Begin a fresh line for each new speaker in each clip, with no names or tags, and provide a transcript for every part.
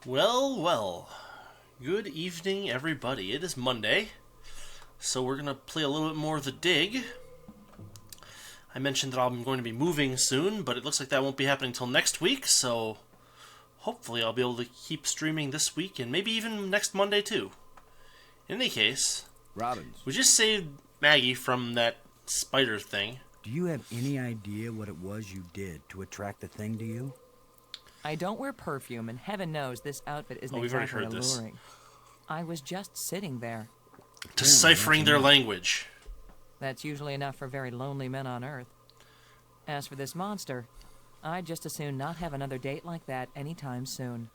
Well, well. Good evening, everybody. It is Monday, so we're going to play a little bit more of The Dig. I mentioned that I'm going to be moving soon, but it looks like that won't be happening until next week, so hopefully I'll be able to keep streaming this week and maybe even next Monday too. In any case,
Robbins,
we just saved Maggie from that spider thing.
do you have any idea what it was you did to attract the thing to you?
I don't wear perfume, and heaven knows this outfit isn't
we've already
exactly
heard this.
alluring. I was just sitting there.
Deciphering their language.
That's usually enough for very lonely men on Earth. As for this monster, I'd just as soon not have another date like that anytime soon.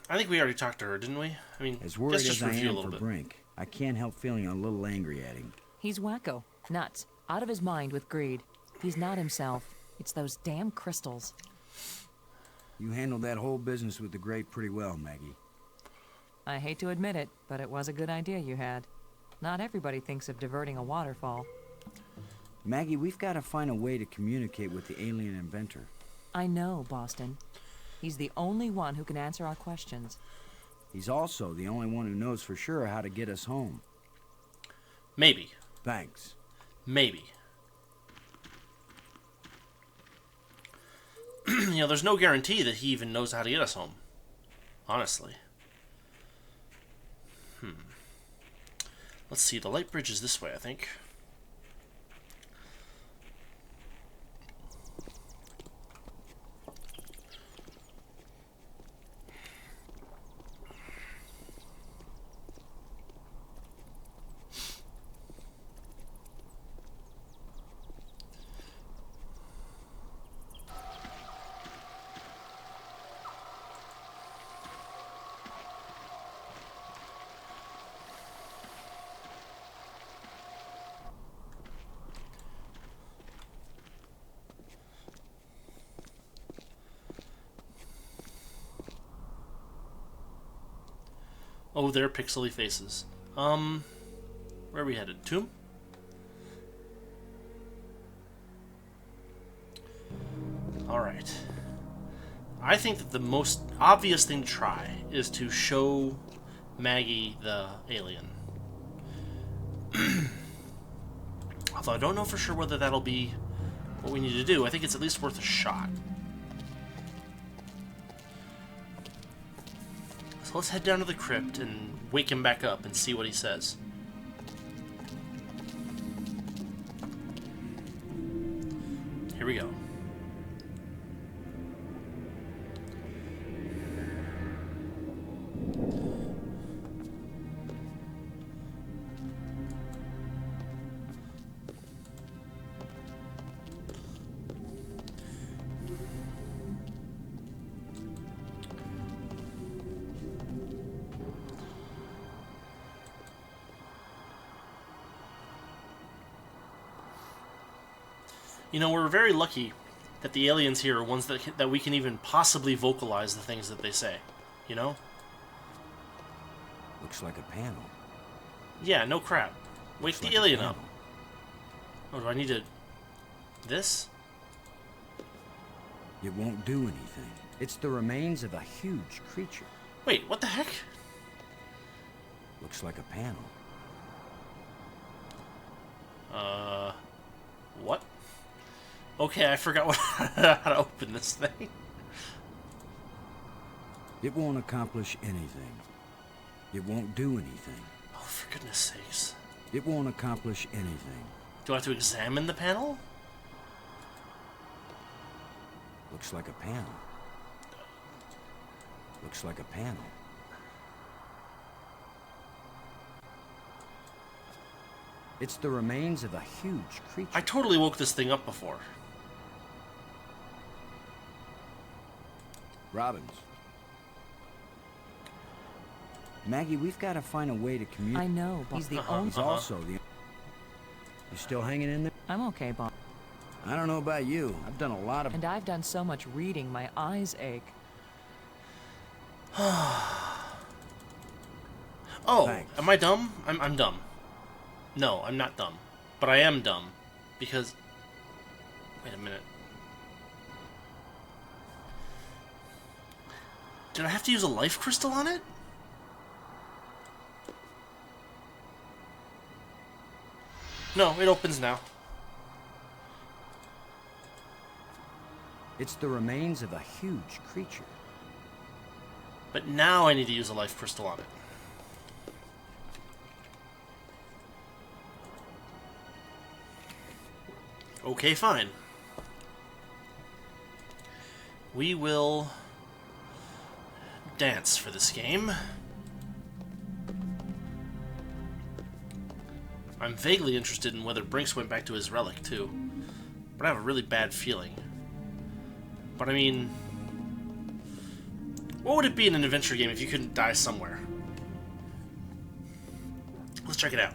I think we already talked to her, didn't we? I mean,
As worried
let's just
as I
review a
am
little
for
bit.
Brink, I can't help feeling a little angry at him.
He's wacko, nuts, out of his mind with greed. He's not himself. It's those damn crystals.
You handled that whole business with the grate pretty well, Maggie.
I hate to admit it, but it was a good idea you had. Not everybody thinks of diverting a waterfall.
Maggie, we've got to find a way to communicate with the alien inventor.
I know, Boston. He's the only one who can answer our questions.
He's also the only one who knows for sure how to get us home.
Maybe.
Thanks.
Maybe. There's no guarantee that he even knows how to get us home. Honestly. Let's see, the light bridge is this way, I think. Oh, they're pixely faces. Where are we headed? Tomb? Alright. I think that the most obvious thing to try is to show Maggie the alien. Although I don't know for sure whether that'll be what we need to do. I think it's at least worth a shot. So let's head down to the crypt and wake him back up and see what he says. Here we go. We're very lucky that the aliens here are ones that we can even possibly vocalize the things that they say.
Looks like a panel.
Yeah, no crap. Wake
Looks
the
like a
alien
panel.
up. Oh, do I need to... This?
It won't do anything. It's the remains of a huge creature.
Wait, what the heck?
Looks like a panel.
What? Okay, I forgot how to open this thing.
It won't accomplish anything. It won't do anything.
Oh, for goodness sakes.
It won't accomplish anything.
Do I have to examine the panel?
Looks like a panel. Looks like a panel. It's the remains of a huge creature.
I totally woke this thing up before.
Robbins. Maggie, we've got to find a way to communicate.
I know, but he's the only...
He's also the... You still hanging in there?
I'm okay, Bob.
I don't know about you. I've done a lot of...
And I've done so much reading, my eyes ache.
Oh,
Thanks.
am I dumb? I'm dumb. No, I'm not dumb. But I am dumb. Because... Wait a minute. Did I have to use a life crystal on it? No, it opens now.
It's the remains of a huge creature.
But now I need to use a life crystal on it. Okay, fine. We will dance for this game. I'm vaguely interested in whether Brinks went back to his relic, too. But I have a really bad feeling. But I mean, what would it be in an adventure game if you couldn't die somewhere? Let's check it out.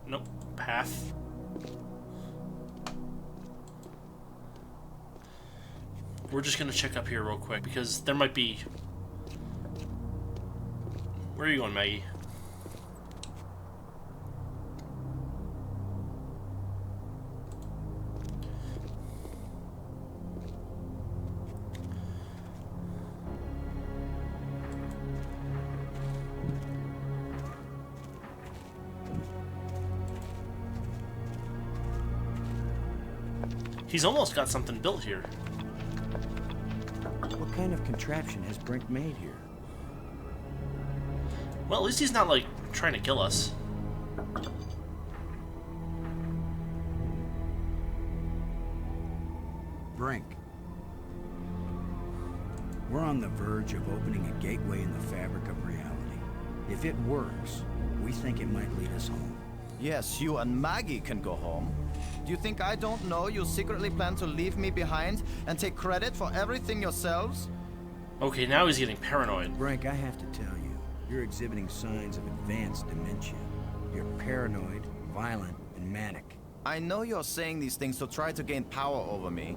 Nope. Path. We're just gonna check up here real quick because there might be... Where are you going, Maggie? He's almost got something built here.
What kind of contraption has Brink made here?
Well, at least he's not, like, trying to kill us.
Brink. We're on the verge of opening a gateway in the fabric of reality. If it works, we think it might lead us home.
Yes, you and Maggie can go home. Do you think I don't know you secretly plan to leave me behind and take credit for everything yourselves?
Okay, now he's getting paranoid.
Brink, I have to tell you, you're exhibiting signs of advanced dementia. You're paranoid, violent, and manic.
I know you're saying these things to try to gain power over me,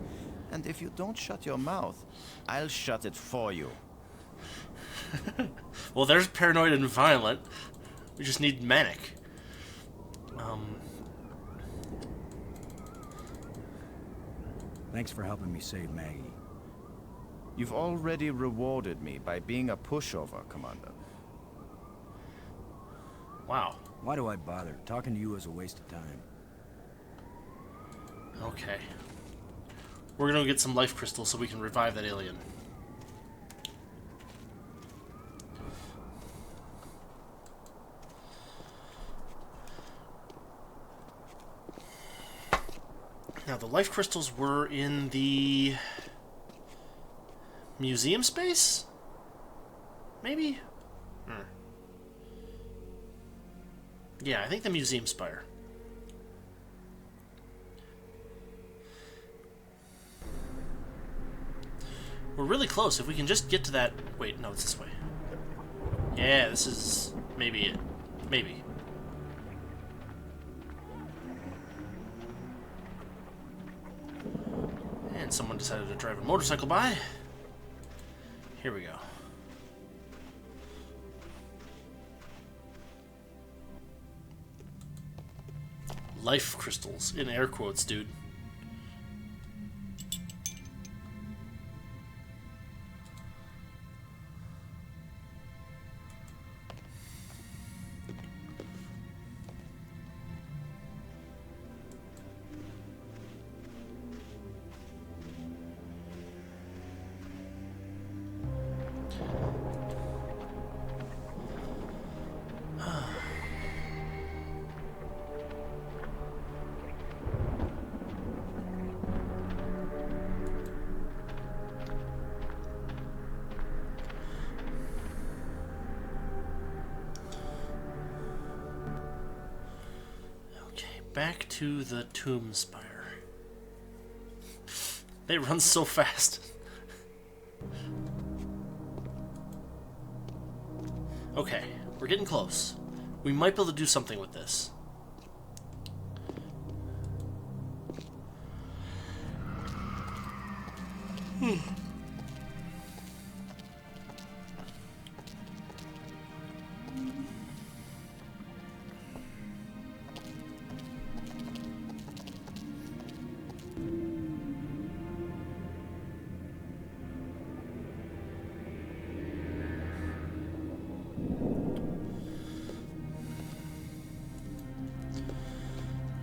and if you don't shut your mouth, I'll shut it for you.
Well, there's paranoid and violent. We just need manic.
Thanks for helping me save Maggie.
You've already rewarded me by being a pushover, Commander.
Wow.
Why do I bother? Talking to you is a waste of time.
Okay. We're gonna get some life crystals so we can revive that alien. Now, the life crystals were in the museum space? Maybe? Yeah, I think the museum spire. We're really close. If we can just get to that... Wait, no, it's this way. Yeah, this is maybe it. Maybe. And someone decided to drive a motorcycle by. Here we go. Life crystals, in air quotes, dude. Back to the tomb spire. They run so fast. Okay, we're getting close. We might be able to do something with this. All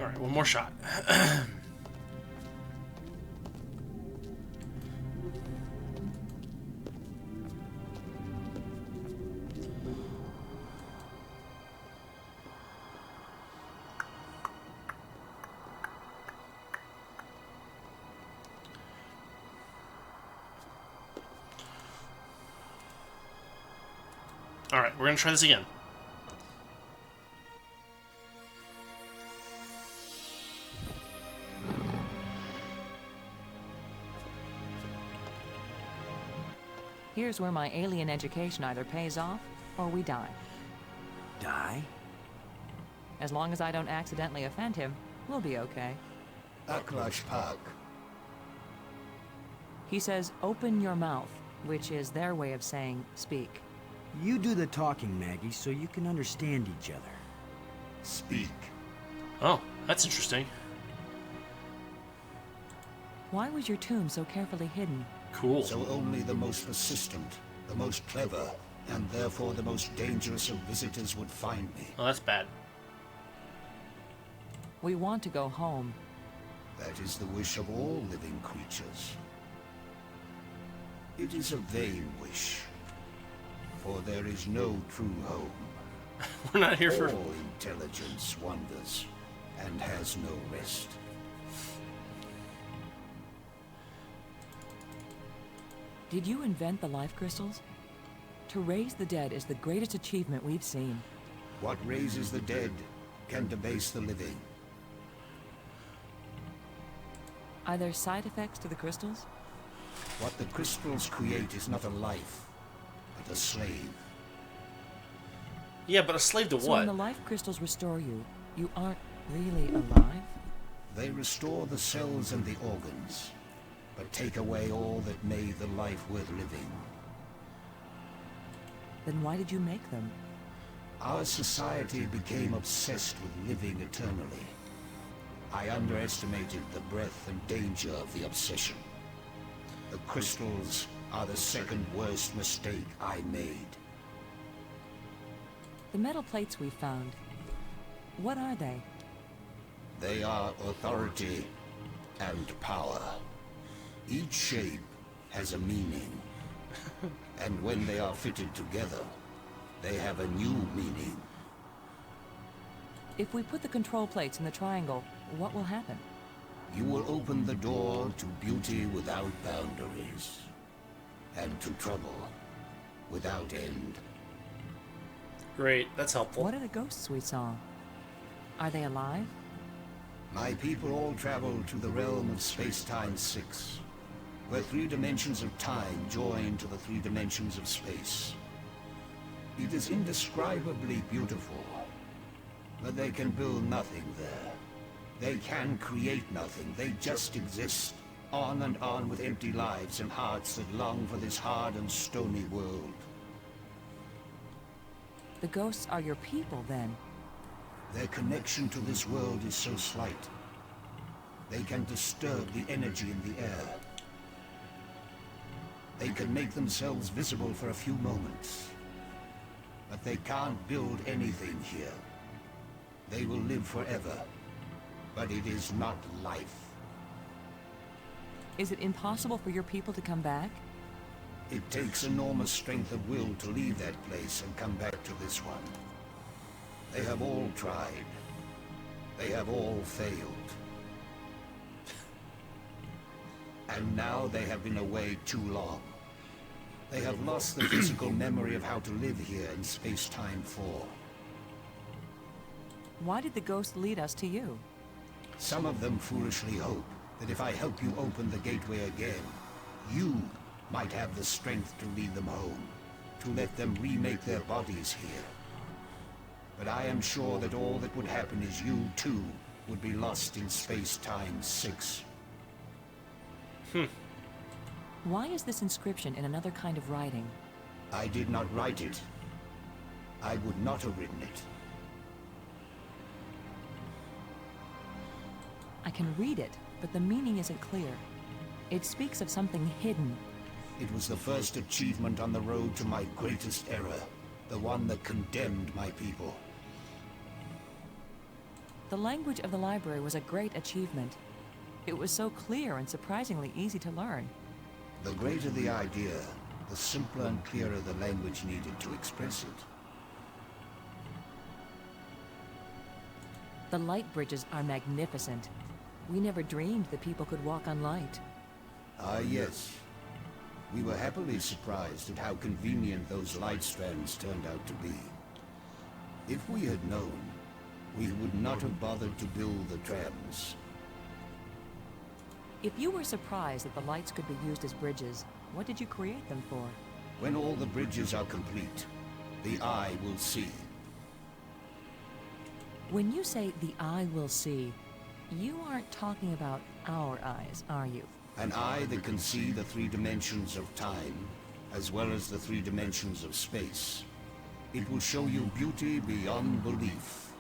right, one more shot. All right, we're gonna try this again.
Here's where my alien education either pays off or we die.
Die?
As long as I don't accidentally offend him, we'll be okay.
Aklash Park.
He says, open your mouth, which is their way of saying speak.
You do the talking, Maggie, so you can understand each other.
Speak.
Oh, that's interesting.
Why was your tomb so carefully hidden?
Cool.
So only the most persistent, the most clever, and therefore the most dangerous of visitors would find me.
Oh, that's bad.
We want to go home.
That is the wish of all living creatures. It is a vain wish, for there is no true home.
We're not here for...
All intelligence wanders and has no rest.
Did you invent the life crystals? To raise the dead is the greatest achievement we've seen.
What raises the dead can debase the living.
Are there side effects to the crystals?
What the crystals create is not a life, but a slave.
Yeah, but a slave to
So
what?
when the life crystals restore you, you aren't really alive?
They restore the cells and the organs, but take away all that made the life worth living.
Then why did you make them?
Our society became obsessed with living eternally. I underestimated the breadth and danger of the obsession. The crystals are the second worst mistake I made.
The metal plates we found, what are they?
They are authority and power. Each shape has a meaning, and when they are fitted together, they have a new meaning.
If we put the control plates in the triangle, what will happen?
You will open the door to beauty without boundaries, and to trouble without end.
Great, that's helpful.
What are the ghosts we saw? Are they alive?
My people all travel to the realm of Space-Time 6, where 3 dimensions of time join to the 3 dimensions of space. It is indescribably beautiful, but they can build nothing there. They can create nothing, they just exist, on and on with empty lives and hearts that long for this hard and stony world.
The ghosts are your people, then.
Their connection to this world is so slight. They can disturb the energy in the air. They can make themselves visible for a few moments. But they can't build anything here. They will live forever. But it is not life.
Is it impossible for your people to come back?
It takes enormous strength of will to leave that place and come back to this one. They have all tried. They have all failed. And now they have been away too long. They have lost the physical memory of how to live here in Space-Time 4.
Why did the ghosts lead us to you?
Some of them foolishly hope that if I help you open the gateway again, you might have the strength to lead them home, to let them remake their bodies here. But I am sure that all that would happen is you, too, would be lost in Space-Time 6.
Why is this inscription in another kind of writing?
I did not write it. I would not have written it.
I can read it, but the meaning isn't clear. It speaks of something hidden.
It was the first achievement on the road to my greatest error, the one that condemned my people.
The language of the library was a great achievement. It was so clear and surprisingly easy to learn.
The greater the idea, the simpler and clearer the language needed to express it.
The light bridges are magnificent. We never dreamed that people could walk on light.
Ah, yes. We were happily surprised at how convenient those light strands turned out to be. If we had known, we would not have bothered to build the trams.
If you were surprised that the lights could be used as bridges, what did you create them for?
When all the bridges are complete, the eye will see.
When you say the eye will see, you aren't talking about our eyes, are you?
An eye that can see the 3 dimensions of time, as well as the 3 dimensions of space. It will show you beauty beyond belief.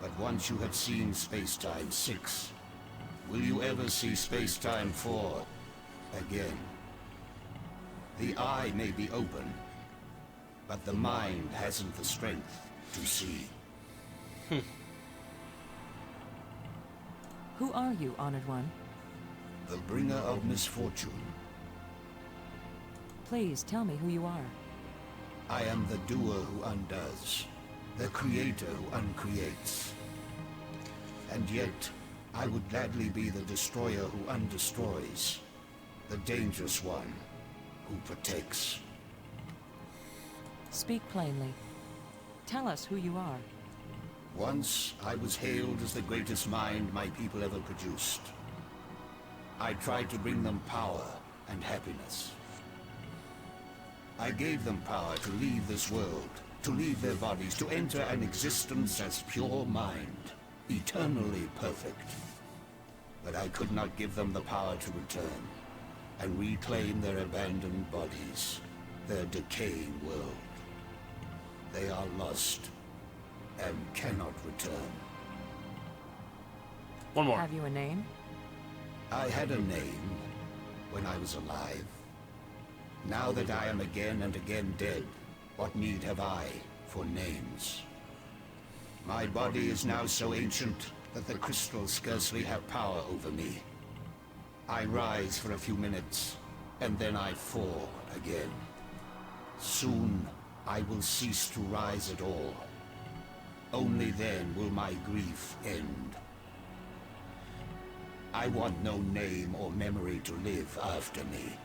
But once you have seen Space-Time 6, will you ever see Space-Time 4 again? The eye may be open, but the mind hasn't the strength to see.
Who are you, Honored One?
The bringer of misfortune.
Please tell me who you are.
I am the doer who undoes, the creator who uncreates. And yet, I would gladly be the destroyer who undestroys, the dangerous one who protects.
Speak plainly. Tell us who you are.
Once, I was hailed as the greatest mind my people ever produced. I tried to bring them power and happiness. I gave them power to leave this world, to leave their bodies, to enter an existence as pure mind, eternally perfect. But I could not give them the power to return and reclaim their abandoned bodies, their decaying world. They are lost and cannot return.
One more.
Have you a name?
I had a name when I was alive. Now that I am again and again dead, what need have I for names? My body is now so ancient that the crystals scarcely have power over me. I rise for a few minutes, and then I fall again. Soon, I will cease to rise at all. Only then will my grief end. I want no name or memory to live after me.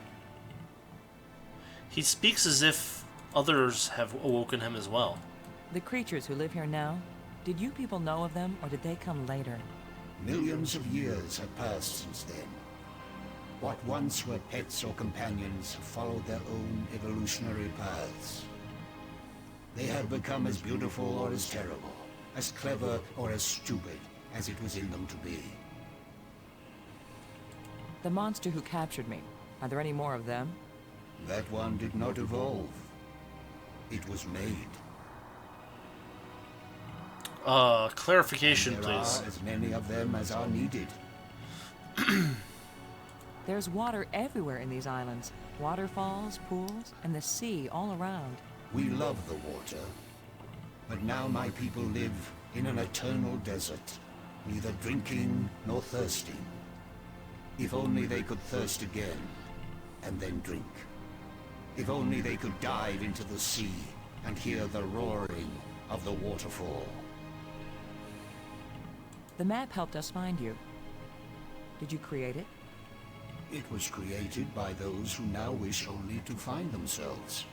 He speaks as if others have awoken him as well.
The creatures who live here now, did you people know of them, or did they come later?
Millions of years have passed since then. What once were pets or companions have followed their own evolutionary paths. They have become as beautiful or as terrible, as clever or as stupid as it was in them to be.
The monster who captured me, are there any more of them?
That one did not evolve. It was made.
Clarification,
There
please.
are as many of them as are needed.
There's water everywhere in these islands. Waterfalls, pools, and the sea all around.
We love the water, but now my people live in an eternal desert, neither drinking nor thirsting. If only they could thirst again, and then drink. If only they could dive into the sea and hear the roaring of the waterfall.
The map helped us find you. Did you create it?
It was created by those who now wish only to find themselves.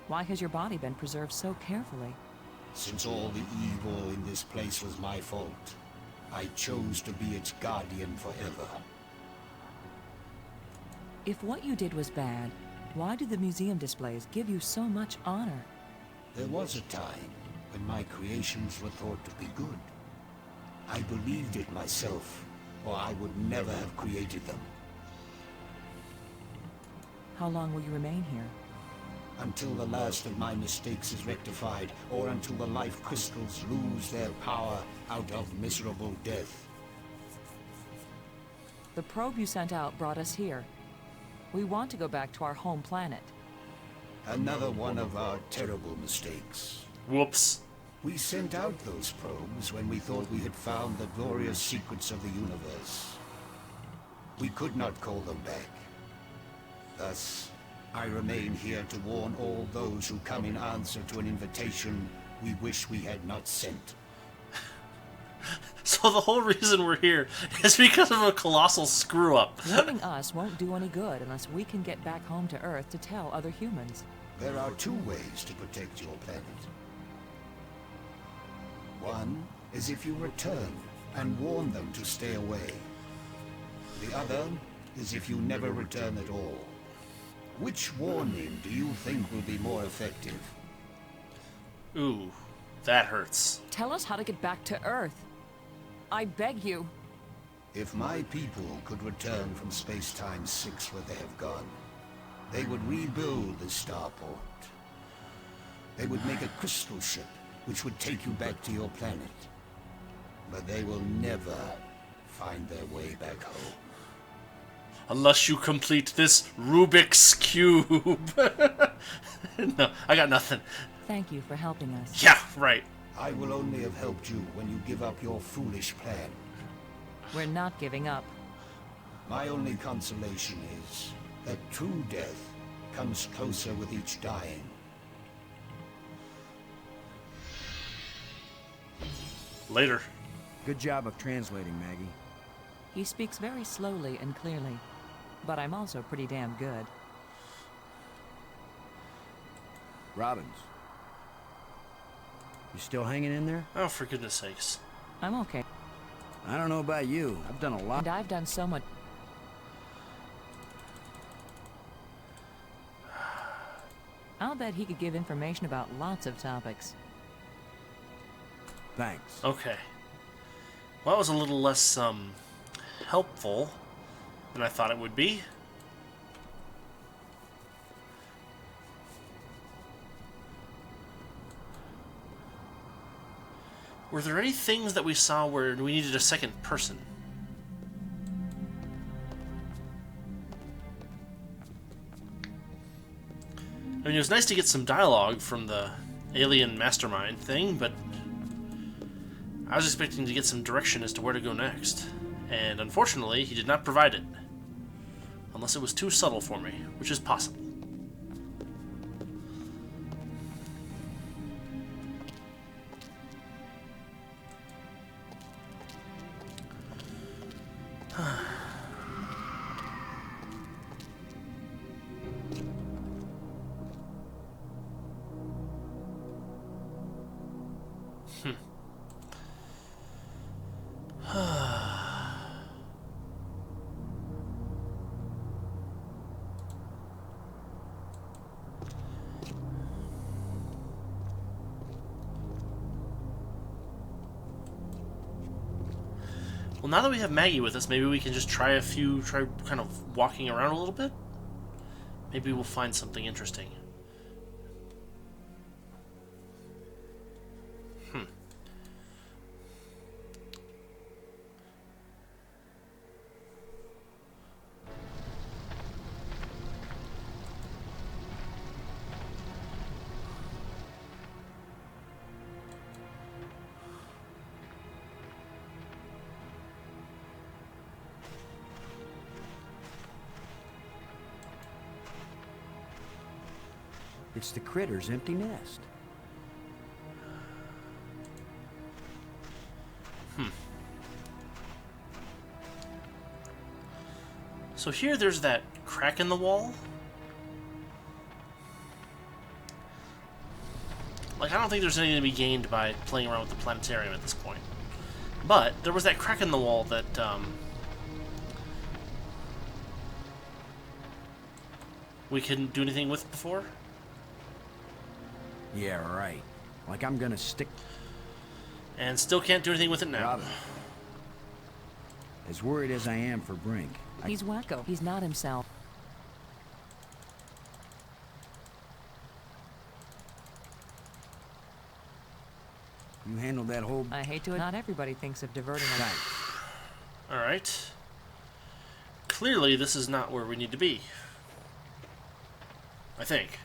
Why has your body been preserved so carefully?
Since all the evil in this place was my fault, I chose to be its guardian forever.
If what you did was bad, why do the museum displays give you so much honor?
There was a time when my creations were thought to be good. I believed it myself, or I would never have created them.
How long will you remain here?
Until the last of my mistakes is rectified, or until the life crystals lose their power out of miserable death.
The probe you sent out brought us here. We want to go back to our home planet.
Another one of our terrible mistakes.
Whoops.
We sent out those probes when we thought we had found the glorious secrets of the universe. We could not call them back. Thus, I remain here to warn all those who come in answer to an invitation we wish we had not sent.
So the whole reason we're here is because of a colossal screw-up.
Warning us won't do any good unless we can get back home to Earth to tell other humans.
There are two ways to protect your planet. One is if you return and warn them to stay away. The other is if you never return at all. Which warning do you think will be more effective?
Ooh, that hurts.
Tell us how to get back to Earth. I beg you.
If my people could return from Space-Time 6 where they have gone, they would rebuild the starport. They would make a crystal ship which would take you back to your planet. But they will never find their way back home.
Unless you complete this Rubik's Cube. No, I got nothing.
Thank you for helping us.
Yeah, right.
I will only have helped you when you give up your foolish plan.
We're not giving up.
My only consolation is that true death comes closer with each dying.
Later.
Good job of translating, Maggie.
He speaks very slowly and clearly, but I'm also pretty damn good.
Robbins. You still hanging in there?
Oh, for goodness sakes.
I'm okay.
I don't know about you. I've done a lot.
And I've done so much. I'll bet he could give information about lots of topics.
Thanks.
Okay. Well, that was a little less, helpful than I thought it would be. Were there any things that we saw where we needed a second person? I mean, it was nice to get some dialogue from the alien mastermind thing, but I was expecting to get some direction as to where to go next. And unfortunately, he did not provide it. Unless it was too subtle for me, which is possible. Well, now that we have Maggie with us, maybe we can just try kind of walking around a little bit. Maybe we'll find something interesting.
It's the critter's empty nest.
So here there's that crack in the wall. Like, I don't think there's anything to be gained by playing around with the planetarium at this point. But there was that crack in the wall that, we couldn't do anything with before.
Yeah, right. Like I'm gonna stick...
And still can't do anything with it now.
Robin. As worried as I am for Brink,
He's wacko. He's not himself.
you handled that whole...
I hate to. Not everybody thinks of diverting a
Thanks.
Alright. Clearly, this is not where we need to be. I think.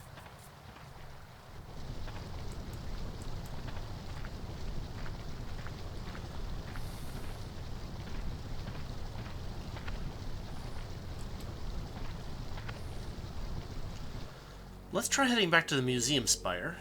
Let's try heading back to the museum spire.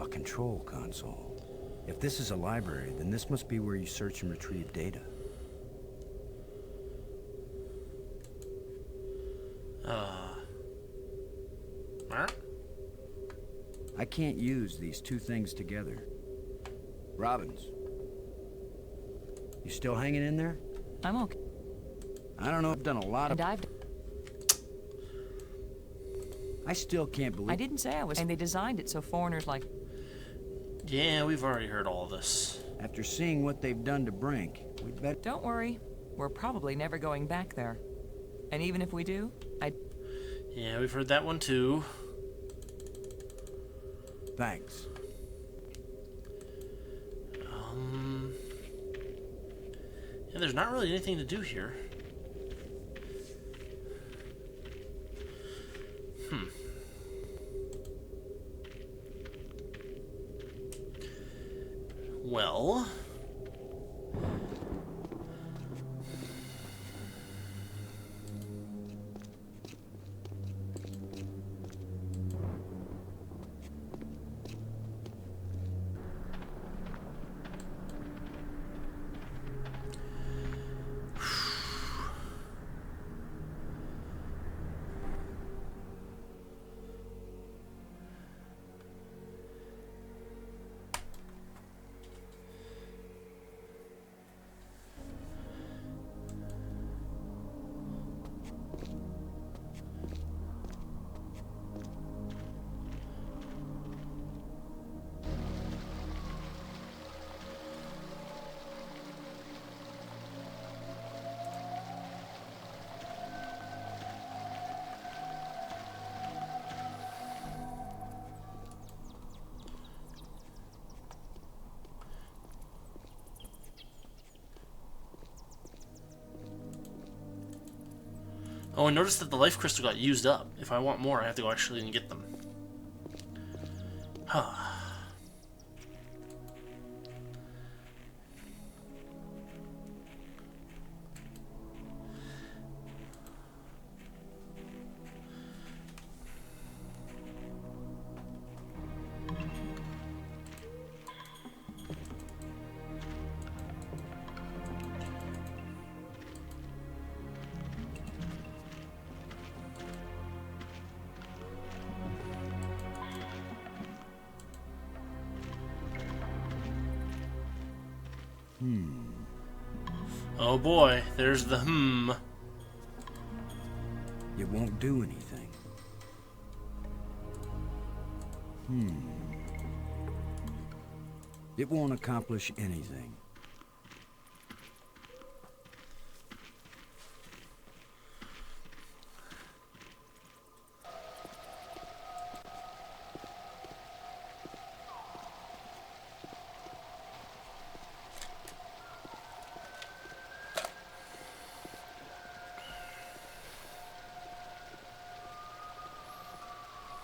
A control console. If this is a library, then this must be where you search and retrieve data.
Alright.
I can't use these two things together. Robbins. You still hanging in there?
I'm okay.
I don't know, I've done a lot of...
And I've...
I still can't believe...
I didn't say I was... And they designed it so foreigners like...
Yeah, we've already heard all this.
After seeing what they've done to Brink, we'd better...
Don't worry. We're probably never going back there. And even if we do,
Yeah, we've heard that one too.
Thanks.
Yeah, there's not really anything to do here. Well... Oh, I noticed that the life crystal got used up. If I want more, I have to go actually and get them. Huh. Oh boy, there's the
It won't do anything. It won't accomplish anything.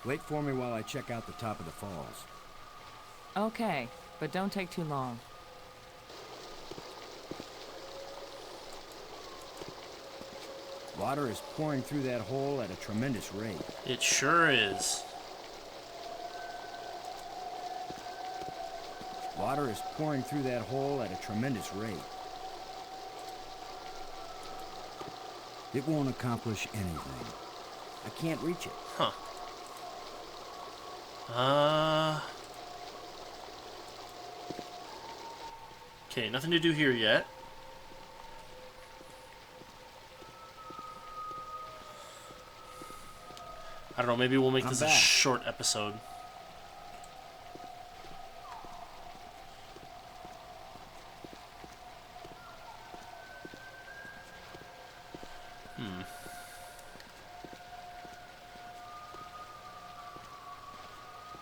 Wait for me while I check out the top of the falls.
Okay, but don't take too long.
Water is pouring through that hole at a tremendous rate.
It sure is.
Water is pouring through that hole at a tremendous rate. It won't accomplish anything. I can't reach it.
Huh. Okay, nothing to do here yet. I don't know, maybe we'll make this a short episode.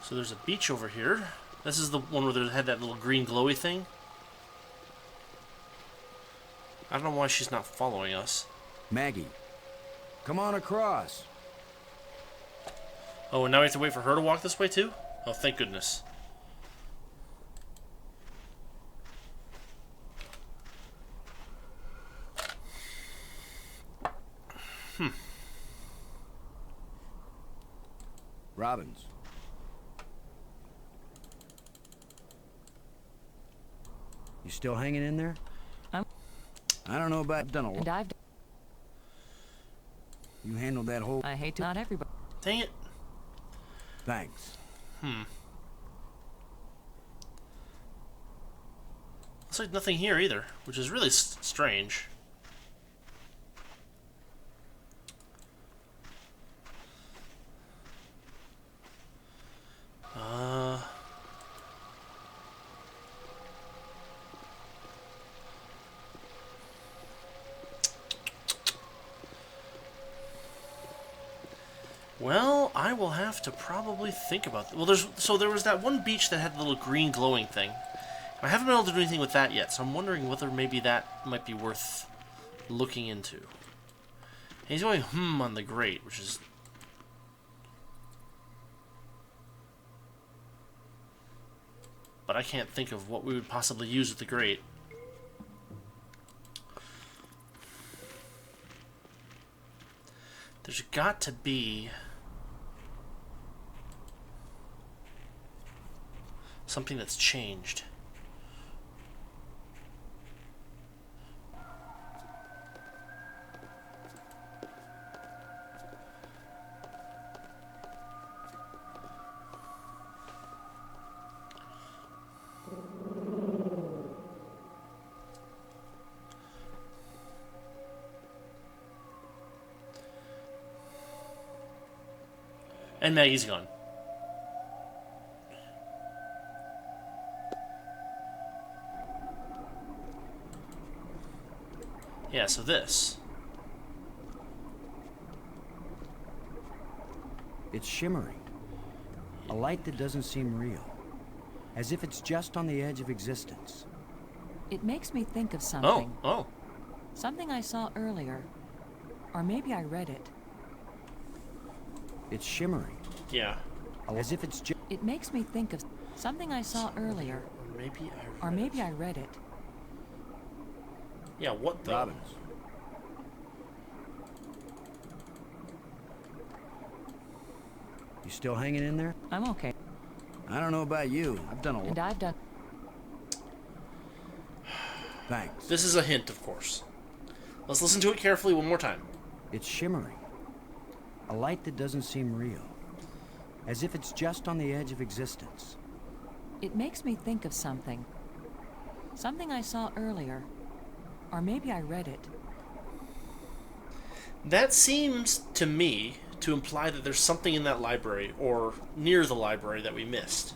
So there's a beach over here. This is the one where they had that little green glowy thing. I don't know why she's not following us.
Maggie, come on across.
Oh, and now we have to wait for her to walk this way too? Oh, thank goodness.
Robbins. You still hanging in there?
I'm...
I don't know about... I've done a lot.
And I've...
You handled that whole...
I hate to... Not everybody...
Dang it.
Thanks.
Looks like nothing here either, which is really strange. Well, I will have to probably think about that. Well, there was that one beach that had the little green glowing thing. I haven't been able to do anything with that yet, so I'm wondering whether maybe that might be worth looking into. And he's going on the grate, which is... But I can't think of what we would possibly use with the grate. There's got to be... something that's changed. And Maggie's gone. Yeah, so this.
It's shimmering. A light that doesn't seem real. As if it's just on the edge of existence.
It makes me think of something.
Oh.
Something I saw earlier. Or maybe I read it.
It's shimmering.
Yeah.
As if it's just...
It makes me think of something I saw earlier.
Or maybe
I read it.
Yeah, what the...
Robbins. You still hanging in there?
I'm okay.
I don't know about you. I've done a lot.
And I've done...
Thanks.
This is a hint, of course. Let's listen to it carefully one more time.
It's shimmering. A light that doesn't seem real. As if it's just on the edge of existence.
It makes me think of something. Something I saw earlier. Or maybe I read it.
That seems, to me, to imply that there's something in that library, or near the library, that we missed.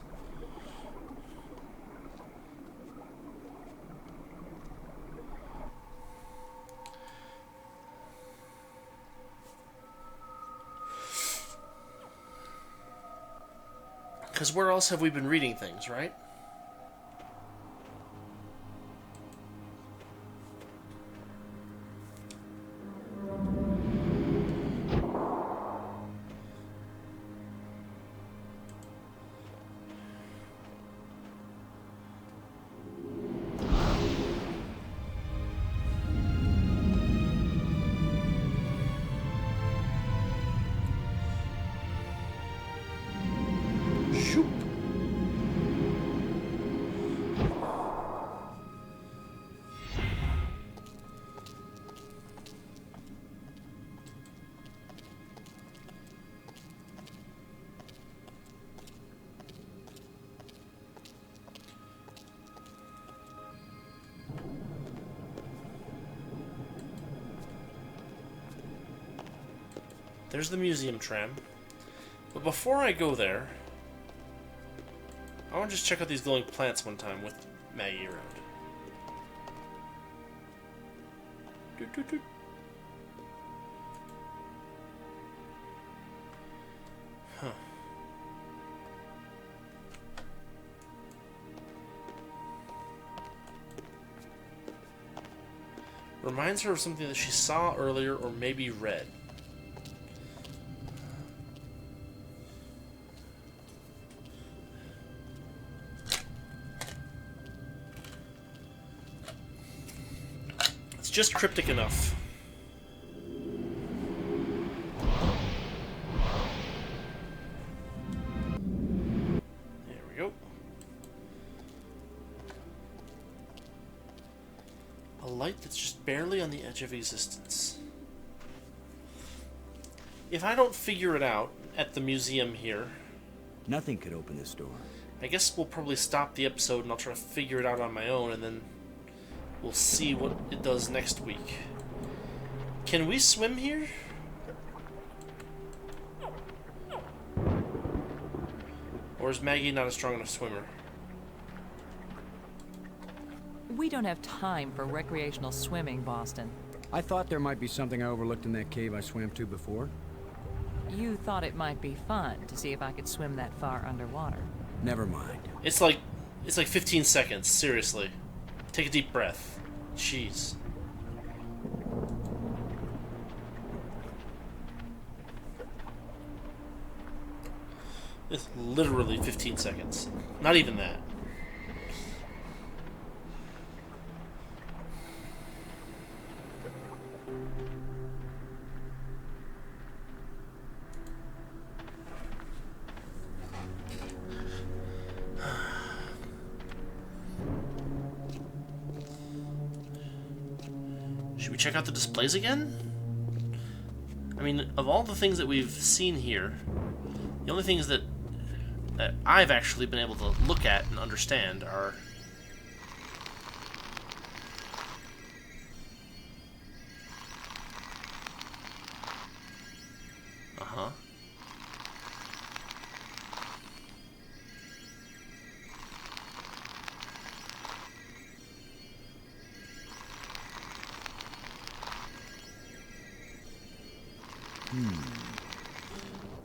Because where else have we been reading things, right? Shoop. there's the museum tram. But before I go there, I want to just check out these glowing plants one time with Maggie around. Doot, doot, doot. Huh. Reminds her of something that she saw earlier or maybe read. It's just cryptic enough. There we go. A light that's just barely on the edge of existence. If I don't figure it out at the museum here,
Nothing could open this door.
I guess we'll probably stop the episode and I'll try to figure it out on my own, and then we'll see what it does next week. Can we swim here? Or is Maggie not a strong enough swimmer?
We don't have time for recreational swimming, Boston.
I thought there might be something I overlooked in that cave I swam to before.
You thought it might be fun to see if I could swim that far underwater.
Never mind.
It's like 15 seconds, seriously. Take a deep breath. Jeez. It's literally 15 seconds. Not even that. Should we check out the displays again? I mean, of all the things that we've seen here, the only things that I've actually been able to look at and understand are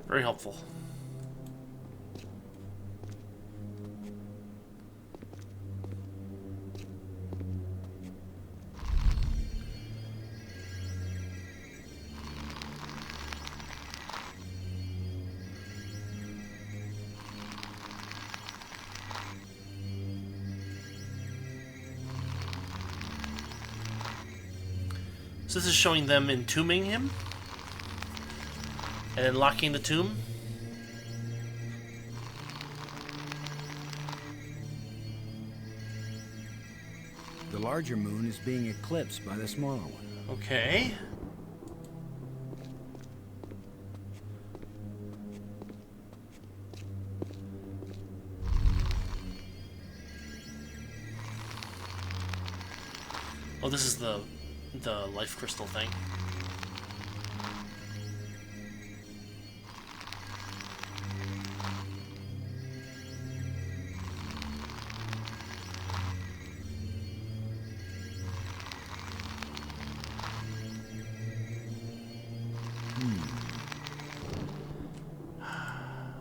very helpful. So this is showing them entombing him and then locking the tomb.
The larger moon is being eclipsed by the smaller one.
Okay. Oh, this is the life crystal thing.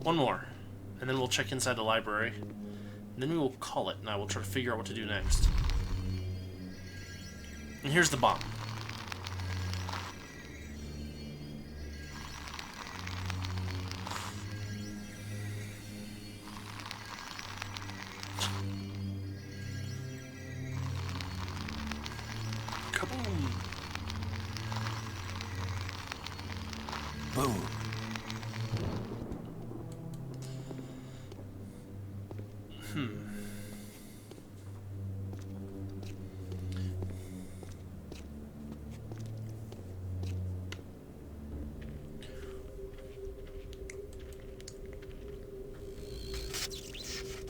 One more, and then we'll check inside the library, and then we will call it, and I will try to figure out what to do next. And here's the bomb. Kaboom!
Boom.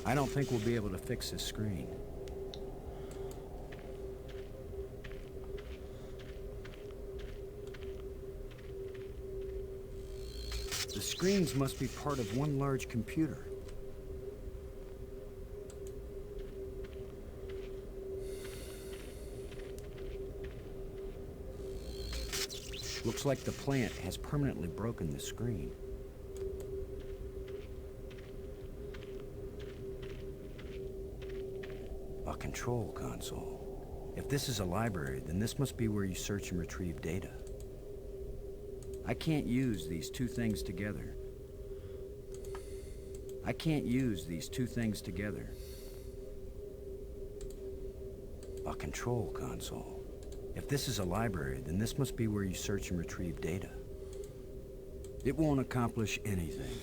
I don't think we'll be able to fix this screen. screens must be part of one large computer. Looks like the plant has permanently broken the screen. A control console. If this is a library, then this must be where you search and retrieve data. I can't use these two things together. I can't use these two things together. A control console. If this is a library, then this must be where you search and retrieve data. It won't accomplish anything.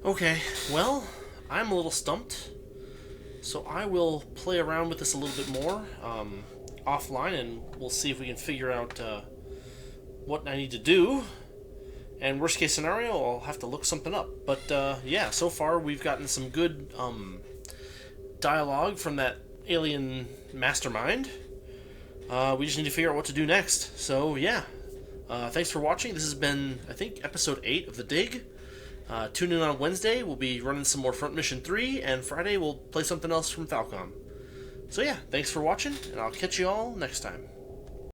Okay, well, I'm a little stumped. So I will play around with this a little bit more offline, and we'll see if we can figure out what I need to do. And worst case scenario, I'll have to look something up. But yeah, so far we've gotten some good dialogue from that alien mastermind. We just need to figure out what to do next. So yeah, thanks for watching. This has been, I think, episode 8 of The Dig. Tune in on Wednesday. We'll be running some more Front Mission 3, and Friday we'll play something else from Falcom. So yeah, thanks for watching, and I'll catch you all next time.